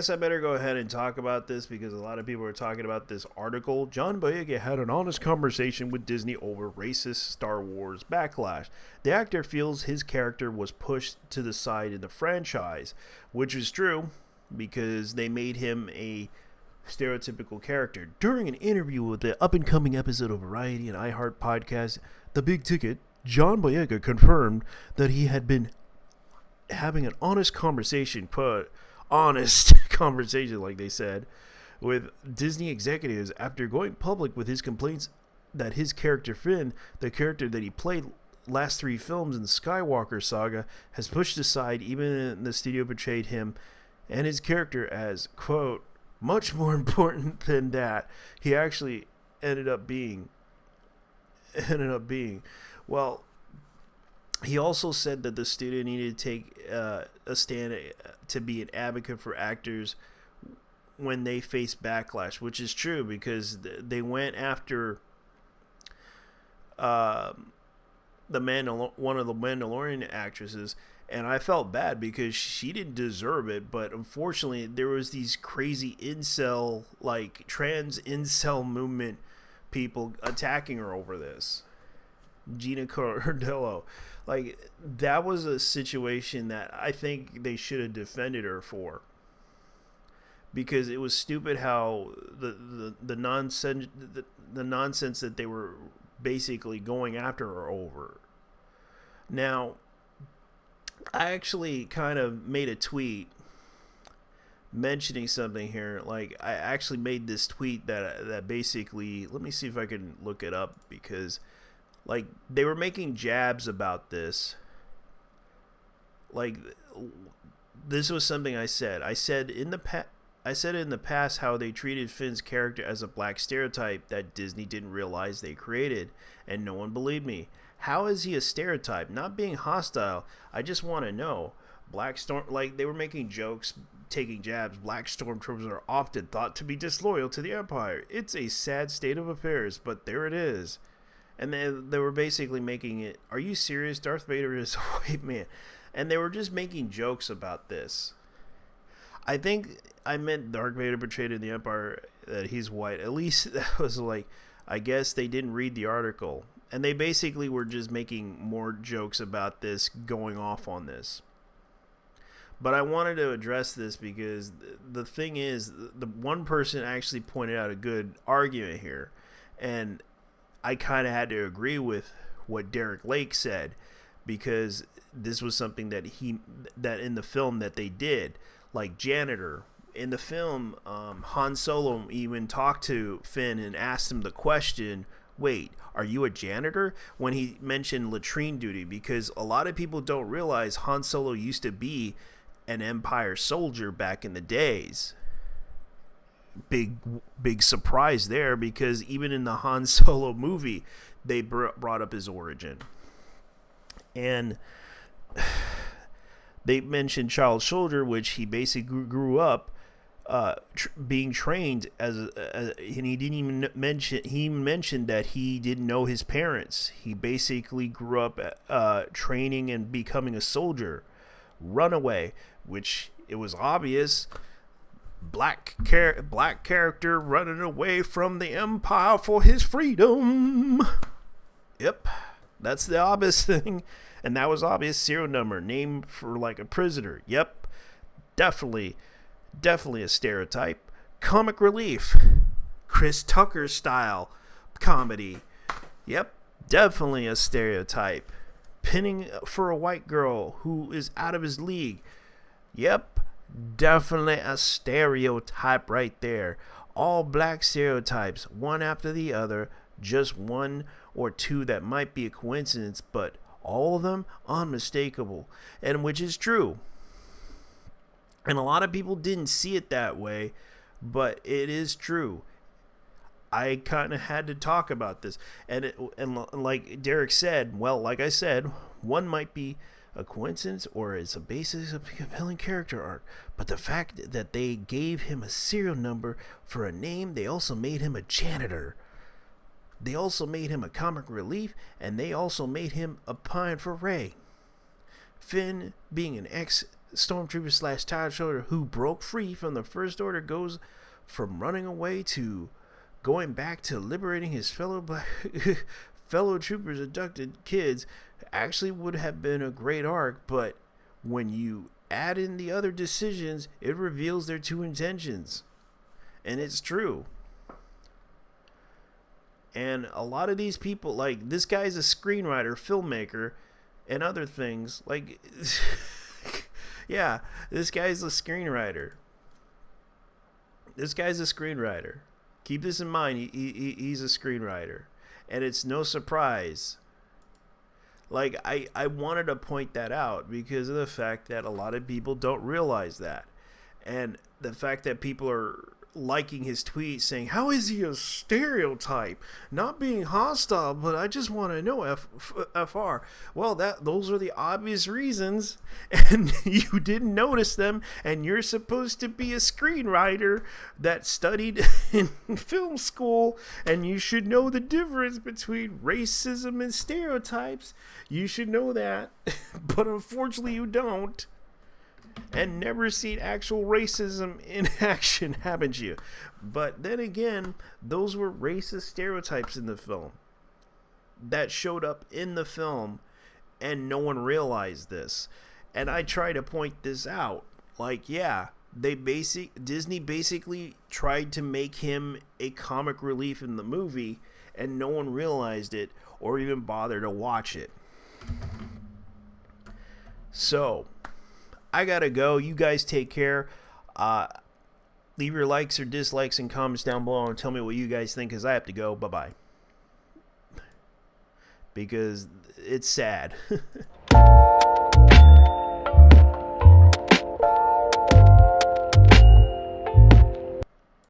guess I better go ahead and talk about this because a lot of people are talking about this article. John Boyega had an honest conversation with Disney over racist Star Wars backlash. The actor feels his character was pushed to the side in the franchise, which is true because they made him a stereotypical character. During an interview with the up-and-coming episode of Variety and iHeart podcast, The Big Ticket, John Boyega confirmed that he had been having an honest conversation, like they said, with Disney executives after going public with his complaints that his character Finn, the character that he played last 3 films in the Skywalker saga, has pushed aside. Even the studio portrayed him and his character as, quote, much more important than that he actually ended up being. Well, he also said that the studio needed to take a stand to be an advocate for actors when they face backlash, which is true because they went after one of the Mandalorian actresses, and I felt bad because she didn't deserve it, but unfortunately there was these crazy incel, like trans incel movement people attacking her over this. Gina Cardello. Like, that was a situation that I think they should have defended her for, because it was stupid how the nonsense that they were basically going after her over. Now, I actually kind of made a tweet mentioning something here. Like, I actually made this tweet that basically, let me see if I can look it up, because like they were making jabs about this. Like, this was something I said. I said in the past how they treated Finn's character as a black stereotype that Disney didn't realize they created, and no one believed me. How is he a stereotype? Not being hostile. I just want to know. Like, they were making jokes, taking jabs. Black stormtroopers are often thought to be disloyal to the Empire. It's a sad state of affairs, but there it is. And they were basically making it, are you serious? Darth Vader is a white man. And they were just making jokes about this. I think I meant Darth Vader portrayed in the Empire that he's white. At least that was like, I guess they didn't read the article. And they basically were just making more jokes about this, going off on this. But I wanted to address this because the thing is, the one person actually pointed out a good argument here. And I kind of had to agree with what Derek Lake said, because this was something that in the film that they did, like janitor. In the film, Han Solo even talked to Finn and asked him the question, wait, are you a janitor? When he mentioned latrine duty, because a lot of people don't realize Han Solo used to be an Empire soldier back in the days. Big surprise there, because even in the Han Solo movie, they brought up his origin. And they mentioned child soldier, which he basically grew up being trained and he didn't even mention. He mentioned that he didn't know his parents. He basically grew up training and becoming a soldier. Runaway, which it was obvious. Black character running away from the Empire for his freedom. Yep, that's the obvious thing. And that was obvious. Serial number, name for like a prisoner. Yep, definitely a stereotype. Comic relief, Chris Tucker style comedy. Yep, definitely a stereotype. Pinning for a white girl who is out of his league. Yep, definitely a stereotype right there. All black stereotypes, one after the other. Just one or two that might be a coincidence, but all of them unmistakable, and which is true. And a lot of people didn't see it that way, but it is true. I kind of had to talk about this, and like Derek said, well, like I said, one might be a coincidence or it's a basis of a compelling character arc, but the fact that they gave him a serial number for a name, they also made him a janitor. They also made him a comic relief, and they also made him a pine for Rey. Finn being an stormtrooper slash TIE Fighter who broke free from the First Order goes from running away to going back to liberating his fellow troopers' abducted kids actually would have been a great arc, but when you add in the other decisions, it reveals their true intentions. And it's true. And a lot of these people, like, this guy's a screenwriter, filmmaker, and other things. Like, yeah, this guy's a screenwriter. Keep this in mind. He's a screenwriter. And it's no surprise. Like, I wanted to point that out because of the fact that a lot of people don't realize that. And the fact that people are liking his tweets saying, how is he a stereotype? Not being hostile, but I just want to know FR. Well, those are the obvious reasons, and you didn't notice them, and you're supposed to be a screenwriter that studied in film school, and you should know the difference between racism and stereotypes. You should know that, but unfortunately you don't. And never seen actual racism in action, haven't you? But then again, those were racist stereotypes in the film that showed up in the film, and no one realized this. And I try to point this out. Like, yeah, Disney basically tried to make him a comic relief in the movie, and no one realized it or even bothered to watch it. So I gotta go. You guys take care. Leave your likes or dislikes and comments down below and tell me what you guys think, because I have to go. Bye-bye. Because it's sad.